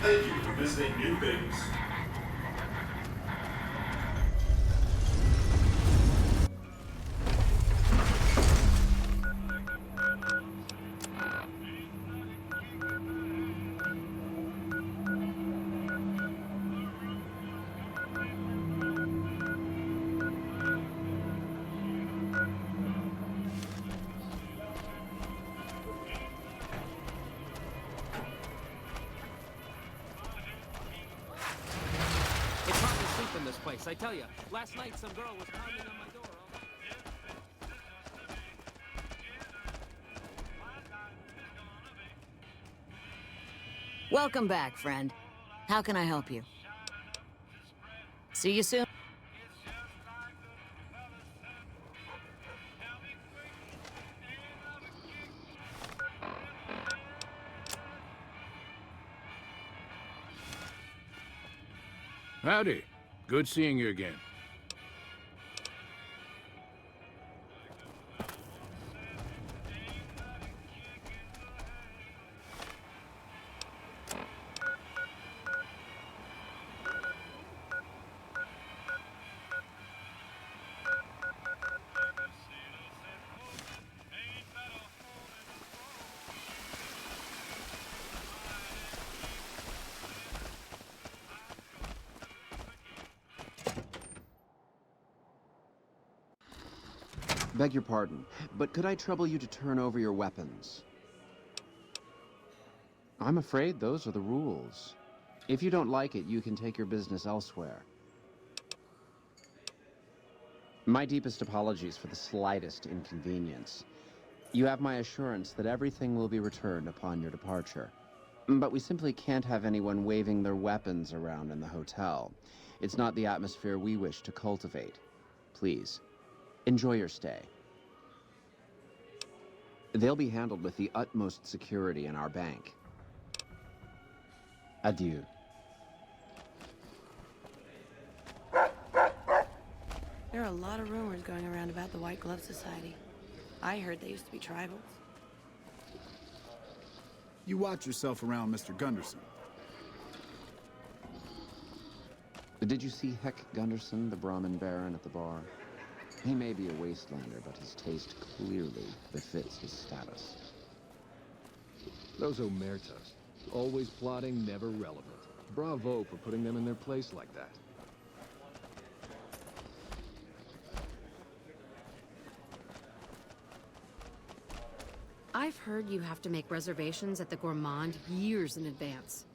Thank you for visiting New Vegas. In this place, I tell you. Last night, some girl was pounding on my door. Welcome back, friend. How can I help you? See you soon. Howdy. Good seeing you again. Beg your pardon, but could I trouble you to turn over your weapons? I'm afraid those are the rules. If you don't like it, you can take your business elsewhere. My deepest apologies for the slightest inconvenience. You have my assurance that everything will be returned upon your departure. But we simply can't have anyone waving their weapons around in the hotel. It's not the atmosphere we wish to cultivate. Please. Enjoy your stay. They'll be handled with the utmost security in our bank. Adieu. There are a lot of rumors going around about the White Glove Society. I heard they used to be tribals. You watch yourself around Mr. Gunderson. Did you see Heck Gunderson, the Brahmin Baron, at the bar? He may be a wastelander, but his taste clearly befits his status. Those omertas. Always plotting, never relevant. Bravo for putting them in their place like that. I've heard you have to make reservations at the Gourmand years in advance.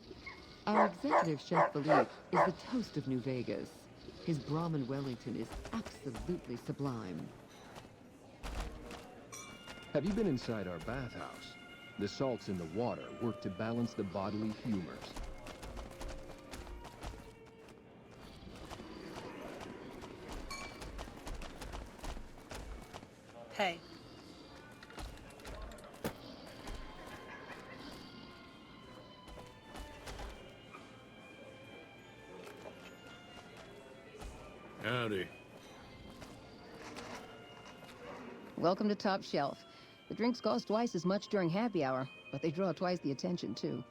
Our executive chef Philippe is the toast of New Vegas. His Brahmin Wellington is absolutely sublime. Have you been inside our bathhouse? The salts in the water work to balance the bodily humors. Hey. Howdy. Welcome to Top Shelf. The drinks cost twice as much during happy hour, but they draw twice the attention, too.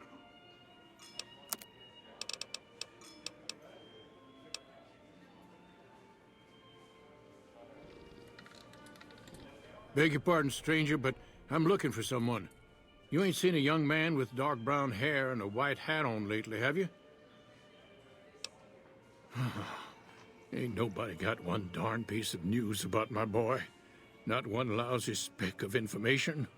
Beg your pardon, stranger, but I'm looking for someone. You ain't seen a young man with dark brown hair and a white hat on lately, have you? Ain't nobody got one darn piece of news about my boy. Not one lousy speck of information.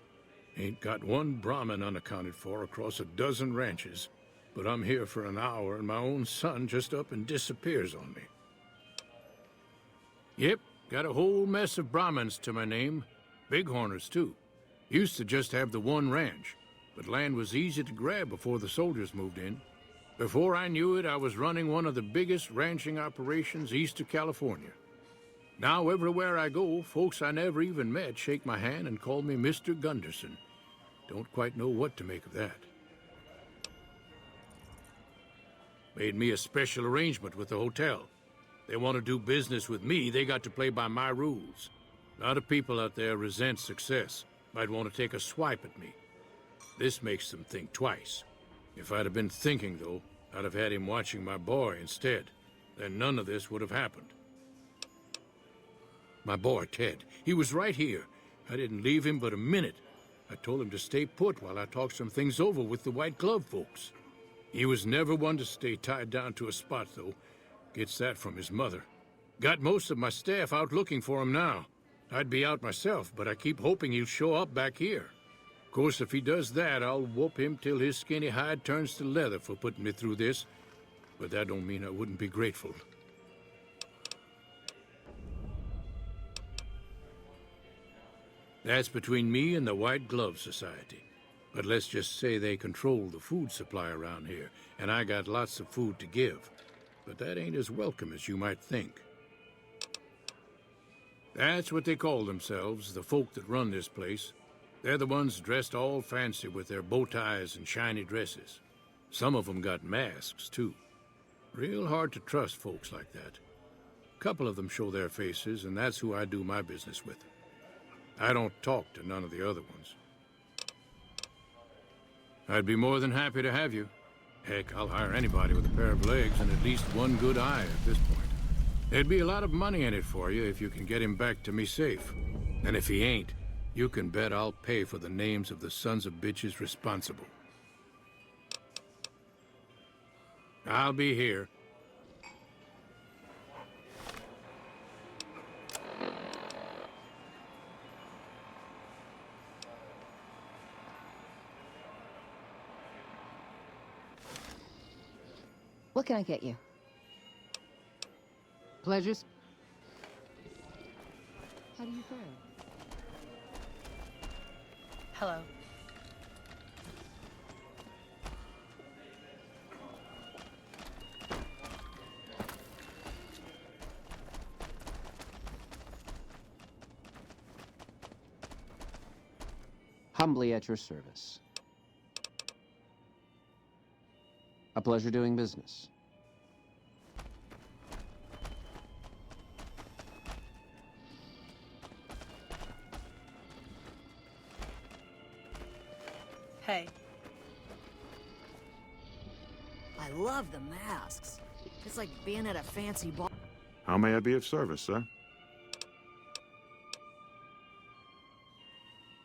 Ain't got one Brahmin unaccounted for across a dozen ranches. But I'm here for an hour and my own son just up and disappears on me. Yep, got a whole mess of Brahmins to my name. Bighorners, too. Used to just have the one ranch, but land was easy to grab before the soldiers moved in. Before I knew it, I was running one of the biggest ranching operations east of California. Now, everywhere I go, folks I never even met shake my hand and call me Mr. Gunderson. Don't quite know what to make of that. Made me a special arrangement with the hotel. They want to do business with me, they got to play by my rules. A lot of people out there resent success. Might want to take a swipe at me. This makes them think twice. If I'd have been thinking, though, I'd have had him watching my boy instead. Then none of this would have happened. My boy, Ted, he was right here. I didn't leave him but a minute. I told him to stay put while I talked some things over with the White Glove folks. He was never one to stay tied down to a spot, though. Gets that from his mother. Got most of my staff out looking for him now. I'd be out myself, but I keep hoping he'll show up back here. Of course, if he does that, I'll whoop him till his skinny hide turns to leather for putting me through this. But that don't mean I wouldn't be grateful. That's between me and the White Glove Society. But let's just say they control the food supply around here, and I got lots of food to give. But that ain't as welcome as you might think. That's what they call themselves, the folk that run this place. They're the ones dressed all fancy with their bow ties and shiny dresses. Some of them got masks, too. Real hard to trust folks like that. A couple of them show their faces, and that's who I do my business with. I don't talk to none of the other ones. I'd be more than happy to have you. Heck, I'll hire anybody with a pair of legs and at least one good eye at this point. There'd be a lot of money in it for you if you can get him back to me safe. And if he ain't, you can bet I'll pay for the names of the sons of bitches responsible. I'll be here. What can I get you? Pleasures? How do you fare? Hello. Humbly at your service. A pleasure doing business. Hey. I love the masks. It's like being at a fancy bar. How may I be of service, sir?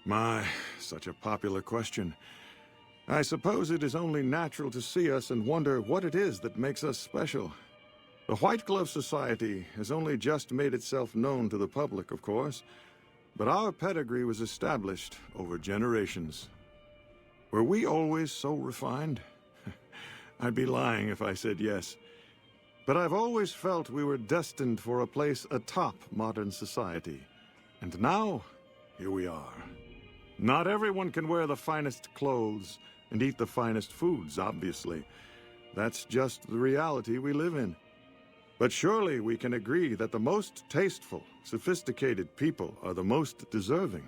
My, such a popular question. I suppose it is only natural to see us and wonder what it is that makes us special. The White Glove Society has only just made itself known to the public, of course, but our pedigree was established over generations. Were we always so refined? I'd be lying if I said yes. But I've always felt we were destined for a place atop modern society. And now, here we are. Not everyone can wear the finest clothes and eat the finest foods, obviously. That's just the reality we live in. But surely we can agree that the most tasteful, sophisticated people are the most deserving.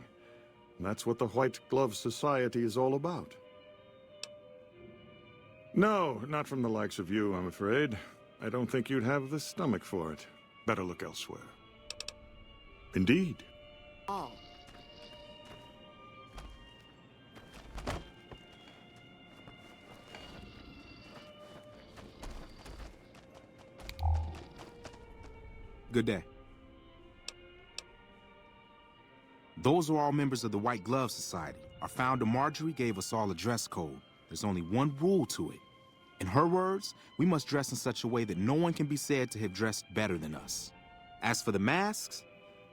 And that's what the White Glove Society is all about. No, not from the likes of you, I'm afraid. I don't think you'd have the stomach for it. Better look elsewhere. Indeed. Oh. Good day. Those are all members of the White Glove Society. Our founder, Marjorie, gave us all a dress code. There's only one rule to it. In her words, we must dress in such a way that no one can be said to have dressed better than us. As for the masks,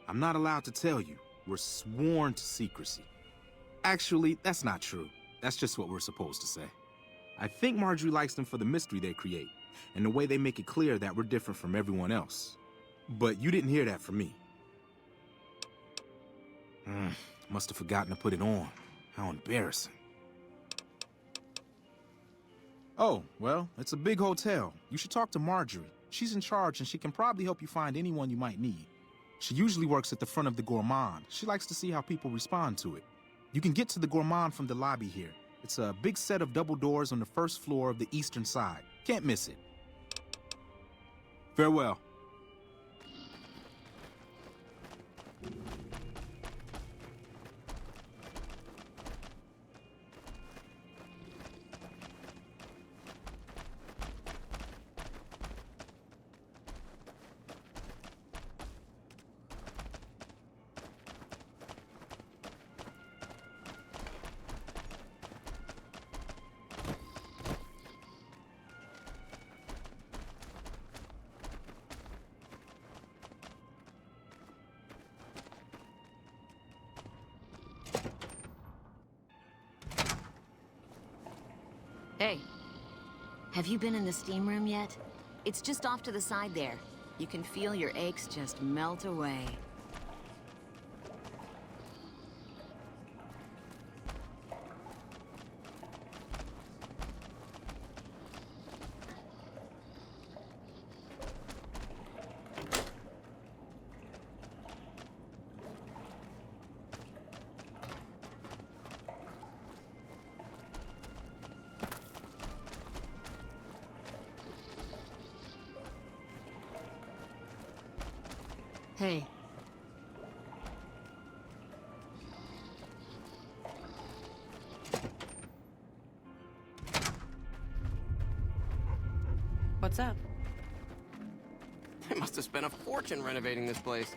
I'm not allowed to tell you. We're sworn to secrecy. Actually, that's not true. That's just what we're supposed to say. I think Marjorie likes them for the mystery they create, and the way they make it clear that we're different from everyone else. But you didn't hear that from me. Must have forgotten to put it on. How embarrassing. Oh, well, it's a big hotel. You should talk to Marjorie. She's in charge, and she can probably help you find anyone you might need. She usually works at the front of the Gourmand. She likes to see how people respond to it. You can get to the Gourmand from the lobby here. It's a big set of double doors on the first floor of the eastern side. Can't miss it. Farewell. Hey, have you been in the steam room yet? It's just off to the side there. You can feel your aches just melt away. Hey. What's up? They must have spent a fortune renovating this place.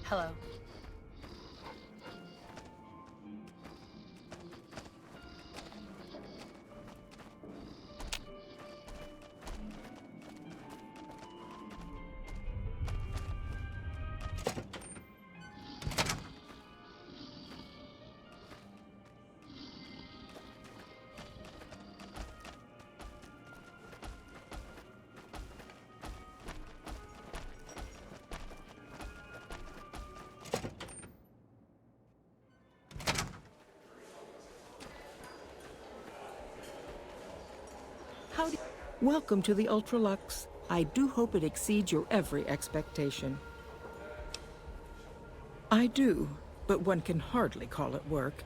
Hello. Welcome to the Ultralux. I do hope it exceeds your every expectation. I do, but one can hardly call it work.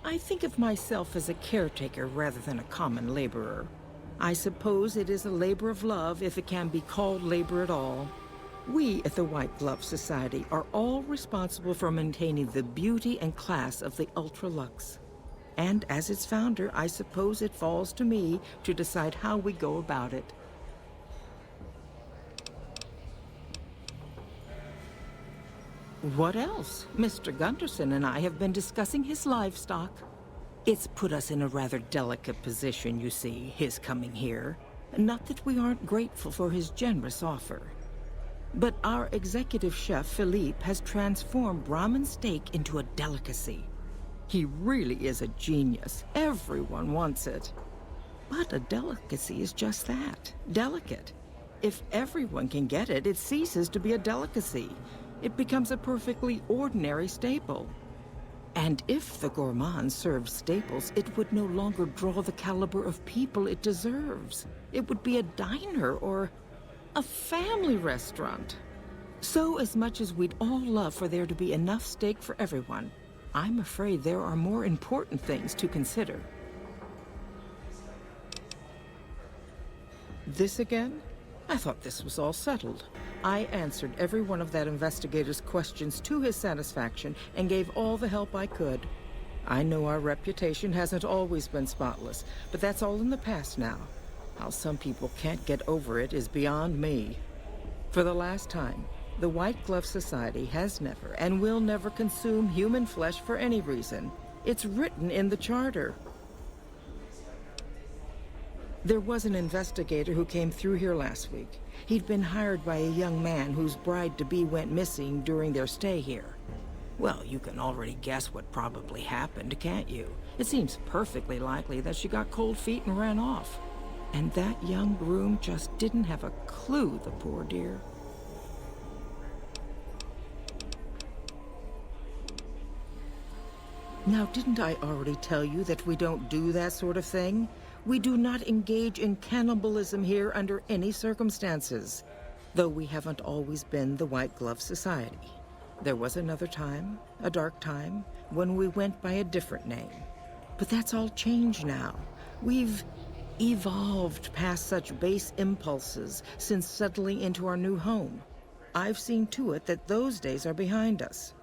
I think of myself as a caretaker rather than a common laborer. I suppose it is a labor of love if it can be called labor at all. We at the White Glove Society are all responsible for maintaining the beauty and class of the Ultralux. And as its founder, I suppose it falls to me to decide how we go about it. What else? Mr. Gunderson and I have been discussing his livestock. It's put us in a rather delicate position, you see, his coming here. Not that we aren't grateful for his generous offer. But our executive chef, Philippe, has transformed Brahmin steak into a delicacy. He really is a genius. Everyone wants it. But a delicacy is just that, delicate. If everyone can get it, it ceases to be a delicacy. It becomes a perfectly ordinary staple. And if the gourmand served staples, it would no longer draw the caliber of people it deserves. It would be a diner or a family restaurant. So as much as we'd all love for there to be enough steak for everyone, I'm afraid there are more important things to consider. This again? I thought this was all settled. I answered every one of that investigator's questions to his satisfaction and gave all the help I could. I know our reputation hasn't always been spotless, but that's all in the past now. How some people can't get over it is beyond me. For the last time, the White Glove Society has never and will never consume human flesh for any reason. It's written in the charter. There was an investigator who came through here last week. He'd been hired by a young man whose bride-to-be went missing during their stay here. Well, you can already guess what probably happened, can't you? It seems perfectly likely that she got cold feet and ran off. And that young groom just didn't have a clue, the poor dear. Now, didn't I already tell you that we don't do that sort of thing? We do not engage in cannibalism here under any circumstances, though we haven't always been the White Glove Society. There was another time, a dark time, when we went by a different name. But that's all changed now. We've evolved past such base impulses since settling into our new home. I've seen to it that those days are behind us.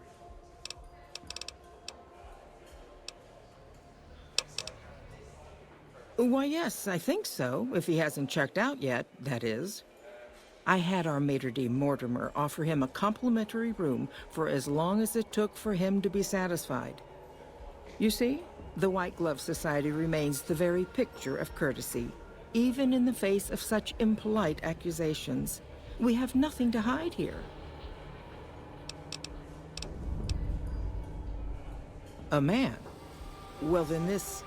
Why, yes, I think so, if he hasn't checked out yet, that is. I had our maitre d' Mortimer offer him a complimentary room for as long as it took for him to be satisfied. You see, the White Glove Society remains the very picture of courtesy, even in the face of such impolite accusations. We have nothing to hide here. A man? Well, then this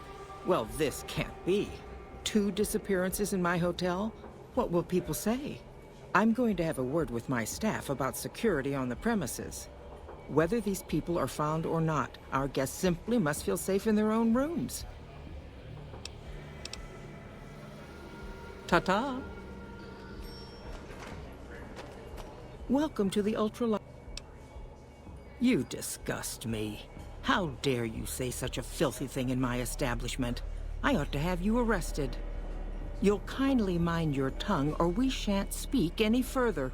can't be. 2 disappearances in my hotel? What will people say? I'm going to have a word with my staff about security on the premises. Whether these people are found or not, our guests simply must feel safe in their own rooms. Ta-ta. Welcome to the ultra. You disgust me. How dare you say such a filthy thing in my establishment? I ought to have you arrested. You'll kindly mind your tongue, or we shan't speak any further.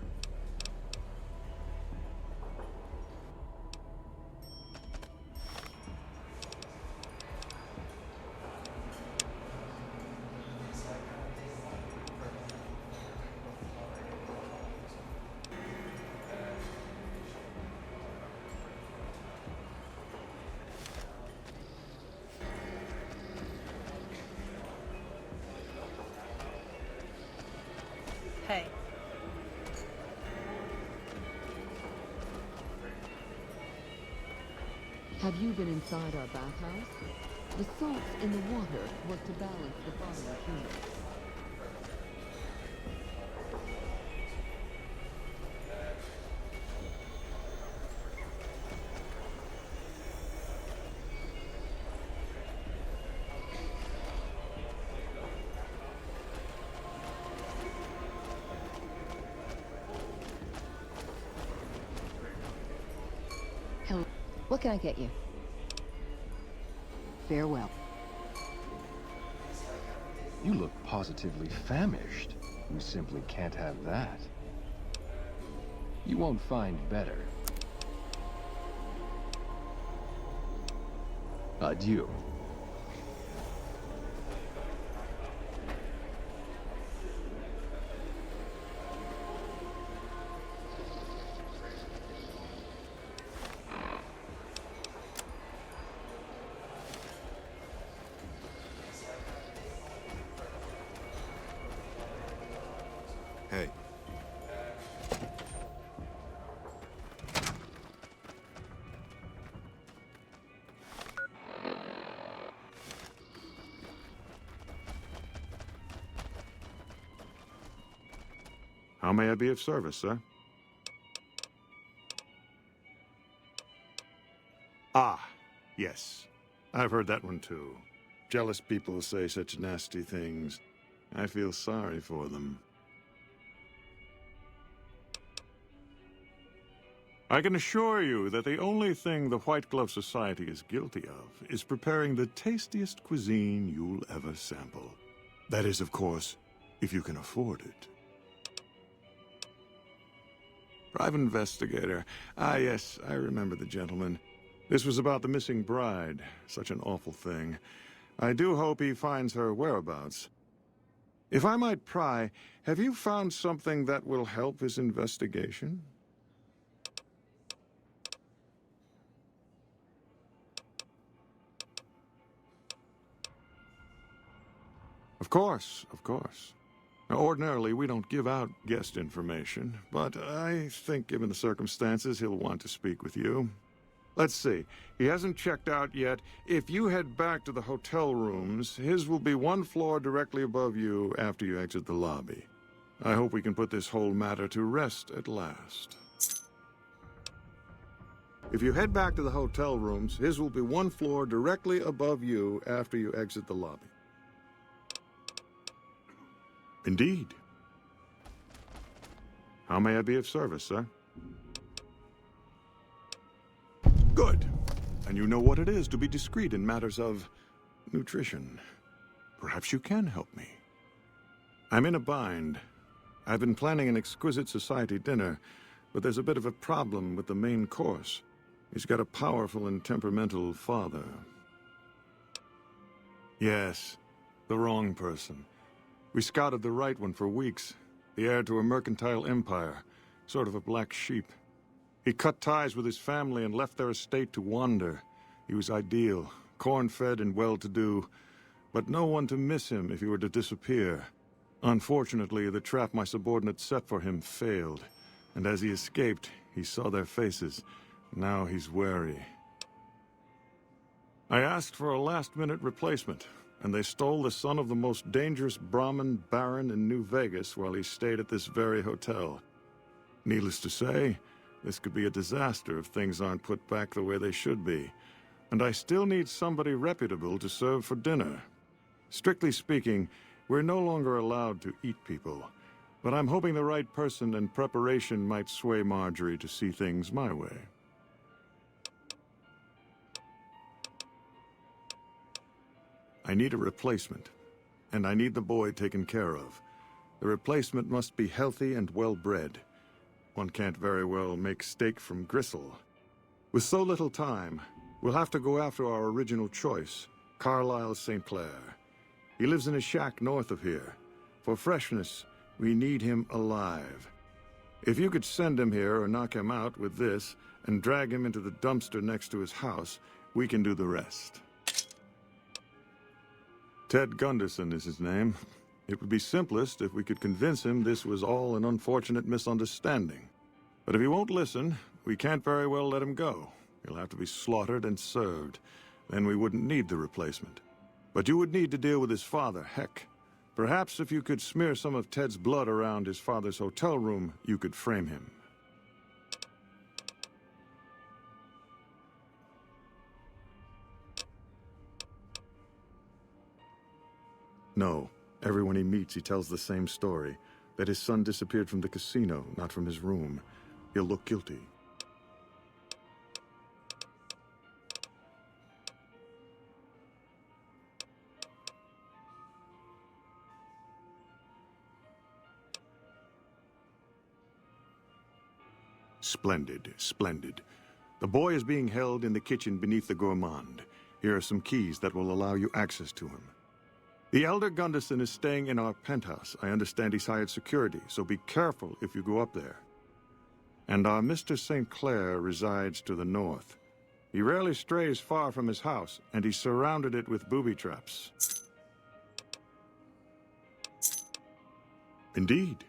Hey. Have you been inside our bathhouse? The salts in the water work to balance the bodily humor. Hello. What can I get you? Farewell. You look positively famished. We simply can't have that. You won't find better. Adieu. Hey. How may I be of service, sir? Ah, yes. I've heard that one too. Jealous people say such nasty things. I feel sorry for them. I can assure you that the only thing the White Glove Society is guilty of is preparing the tastiest cuisine you'll ever sample. That is, of course, if you can afford it. Private investigator. Ah, yes, I remember the gentleman. This was about the missing bride. Such an awful thing. I do hope he finds her whereabouts. If I might pry, have you found something that will help his investigation? Of course, of course. Now, ordinarily, we don't give out guest information, but I think given the circumstances, he'll want to speak with you. Let's see. He hasn't checked out yet. If you head back to the hotel rooms, his will be 1 floor directly above you after you exit the lobby. I hope we can put this whole matter to rest at last. If you head back to the hotel rooms, his will be 1 floor directly above you after you exit the lobby. Indeed. How may I be of service, sir? Good. And you know what it is to be discreet in matters of nutrition. Perhaps you can help me. I'm in a bind. I've been planning an exquisite society dinner, but there's a bit of a problem with the main course. He's got a powerful and temperamental father. Yes, the wrong person. We scouted the right one for weeks. The heir to a mercantile empire, sort of a black sheep. He cut ties with his family and left their estate to wander. He was ideal, corn-fed and well-to-do, but no one to miss him if he were to disappear. Unfortunately, the trap my subordinates set for him failed, and as he escaped, he saw their faces. Now he's wary. I asked for a last-minute replacement, and they stole the son of the most dangerous Brahmin baron in New Vegas while he stayed at this very hotel. Needless to say, this could be a disaster if things aren't put back the way they should be. And I still need somebody reputable to serve for dinner. Strictly speaking, we're no longer allowed to eat people. But I'm hoping the right person and preparation might sway Marjorie to see things my way. I need a replacement, and I need the boy taken care of. The replacement must be healthy and well-bred. One can't very well make steak from gristle. With so little time, we'll have to go after our original choice, Carlisle St. Clair. He lives in a shack north of here. For freshness, we need him alive. If you could send him here or knock him out with this and drag him into the dumpster next to his house, we can do the rest. Ted Gunderson is his name. It would be simplest if we could convince him this was all an unfortunate misunderstanding. But if he won't listen, we can't very well let him go. He'll have to be slaughtered and served. Then we wouldn't need the replacement. But you would need to deal with his father, heck. Perhaps if you could smear some of Ted's blood around his father's hotel room, you could frame him. No. Everyone he meets, he tells the same story. That his son disappeared from the casino, not from his room. He'll look guilty. Splendid, splendid. The boy is being held in the kitchen beneath the gourmand. Here are some keys that will allow you access to him. The elder Gunderson is staying in our penthouse. I understand he's hired security, so be careful if you go up there. And our Mr. St. Clair resides to the north. He rarely strays far from his house, and he's surrounded it with booby traps. Indeed.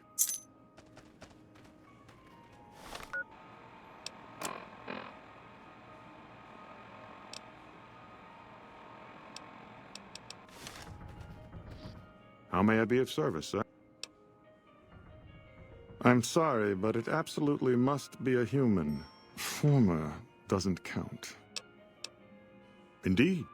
How may I be of service, sir? I'm sorry, but it absolutely must be a human. Former doesn't count. Indeed.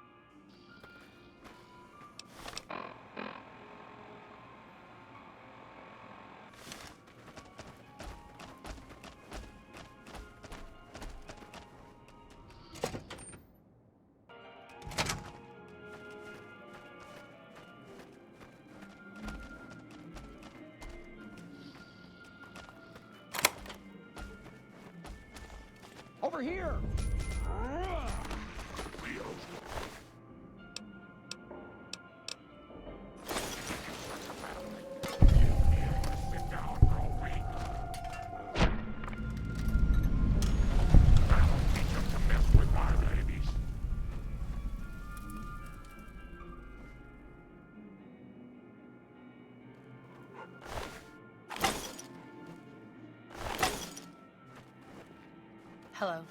Over here! Hello.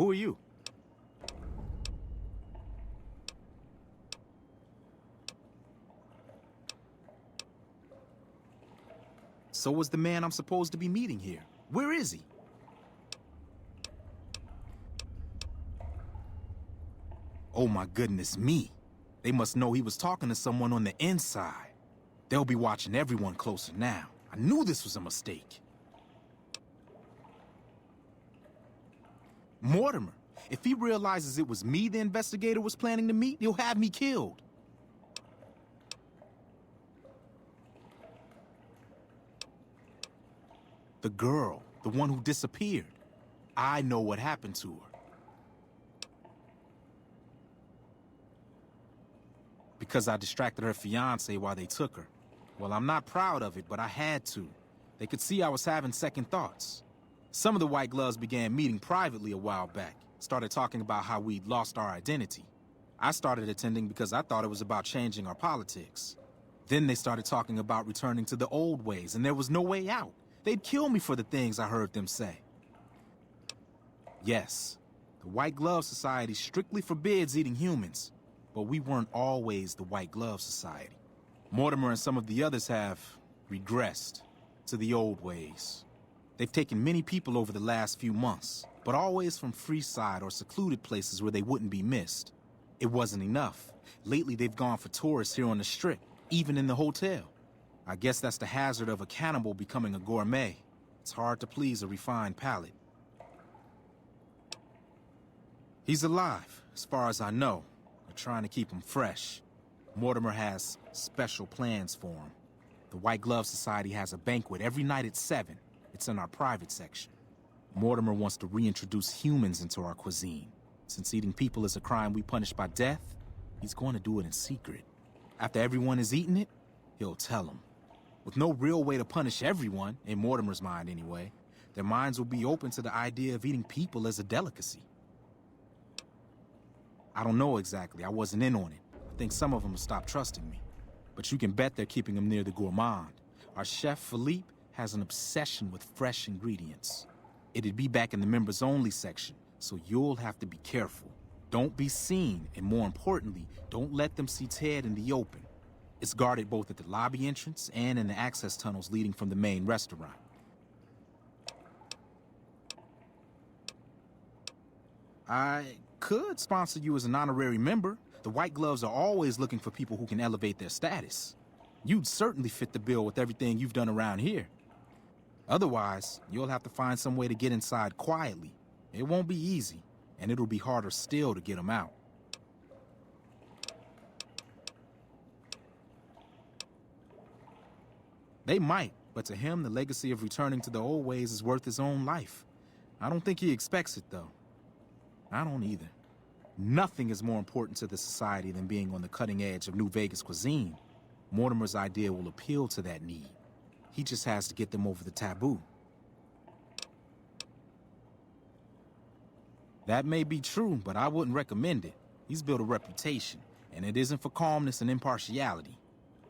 Who are you? So was the man I'm supposed to be meeting here. Where is he? Oh my goodness me. They must know he was talking to someone on the inside. They'll be watching everyone closer now. I knew this was a mistake. Mortimer, if he realizes it was me the investigator was planning to meet, he'll have me killed. The girl, the one who disappeared. I know what happened to her. Because I distracted her fiancé while they took her. Well, I'm not proud of it, but I had to. They could see I was having second thoughts. Some of the White Gloves began meeting privately a while back, started talking about how we'd lost our identity. I started attending because I thought it was about changing our politics. Then they started talking about returning to the old ways, and there was no way out. They'd kill me for the things I heard them say. Yes, the White Glove Society strictly forbids eating humans, but we weren't always the White Glove Society. Mortimer and some of the others have regressed to the old ways. They've taken many people over the last few months, but always from Freeside or secluded places where they wouldn't be missed. It wasn't enough. Lately, they've gone for tourists here on the Strip, even in the hotel. I guess that's the hazard of a cannibal becoming a gourmet. It's hard to please a refined palate. He's alive, as far as I know. They're trying to keep him fresh. Mortimer has special plans for him. The White Glove Society has a banquet every night at 7. It's in our private section. Mortimer wants to reintroduce humans into our cuisine. Since eating people is a crime we punish by death, he's going to do it in secret. After everyone has eaten it, he'll tell them. With no real way to punish everyone, in Mortimer's mind anyway, their minds will be open to the idea of eating people as a delicacy. I don't know exactly, I wasn't in on it. I think some of them have stopped trusting me. But you can bet they're keeping him near the gourmand. Our chef, Philippe, has an obsession with fresh ingredients. It'd be back in the members-only section, so you'll have to be careful. Don't be seen, and more importantly, don't let them see Ted in the open. It's guarded both at the lobby entrance and in the access tunnels leading from the main restaurant. I could sponsor you as an honorary member. The White Gloves are always looking for people who can elevate their status. You'd certainly fit the bill with everything you've done around here. Otherwise, you'll have to find some way to get inside quietly. It won't be easy, and it'll be harder still to get them out. They might, but to him, the legacy of returning to the old ways is worth his own life. I don't think he expects it, though. I don't either. Nothing is more important to the society than being on the cutting edge of New Vegas cuisine. Mortimer's idea will appeal to that need. He just has to get them over the taboo. That may be true, but I wouldn't recommend it. He's built a reputation, and it isn't for calmness and impartiality.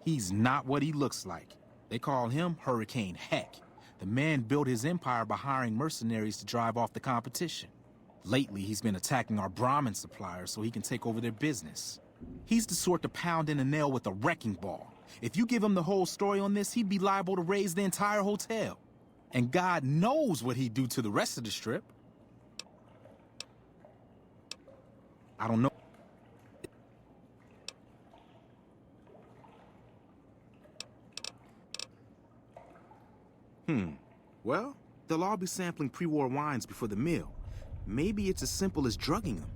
He's not what he looks like. They call him Hurricane Heck. The man built his empire by hiring mercenaries to drive off the competition. Lately, he's been attacking our Brahmin suppliers so he can take over their business. He's the sort to pound in a nail with a wrecking ball. If you give him the whole story on this, he'd be liable to raise the entire hotel. And God knows what he'd do to the rest of the Strip. I don't know. Well, they'll all be sampling pre-war wines before the meal. Maybe it's as simple as drugging them.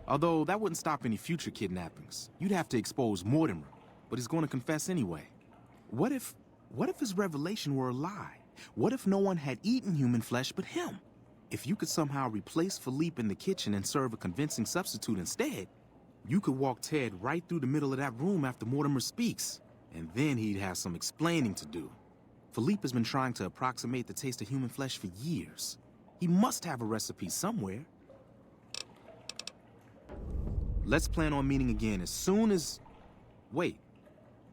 Although that wouldn't stop any future kidnappings. You'd have to expose Mortimer, but he's going to confess anyway. What if his revelation were a lie? What if no one had eaten human flesh but him? If you could somehow replace Philippe in the kitchen and serve a convincing substitute instead, you could walk Ted right through the middle of that room after Mortimer speaks, and then he'd have some explaining to do. Philippe has been trying to approximate the taste of human flesh for years. He must have a recipe somewhere. Let's plan on meeting again as soon as... Wait,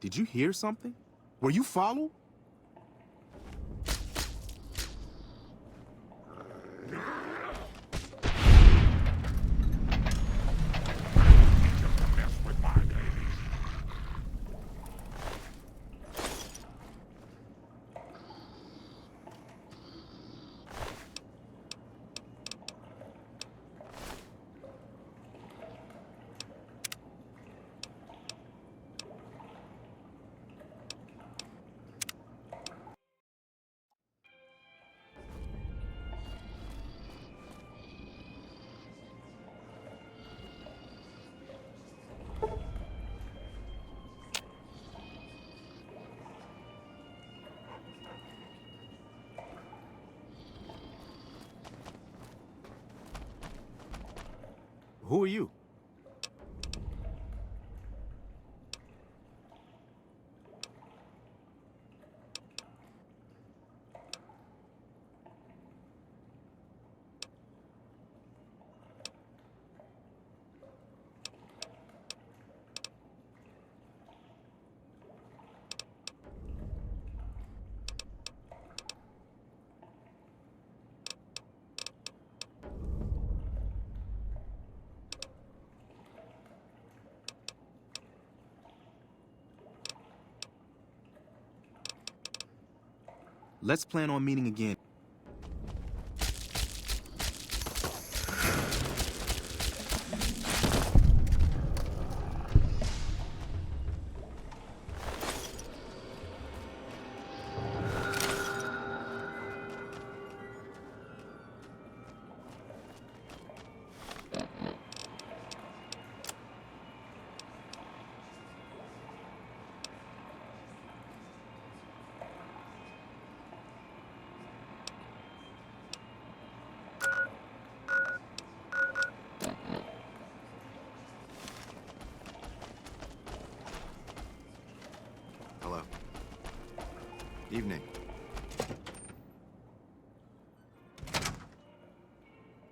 did you hear something? Were you followed? Who are you? Let's plan on meeting again. Hello. Evening.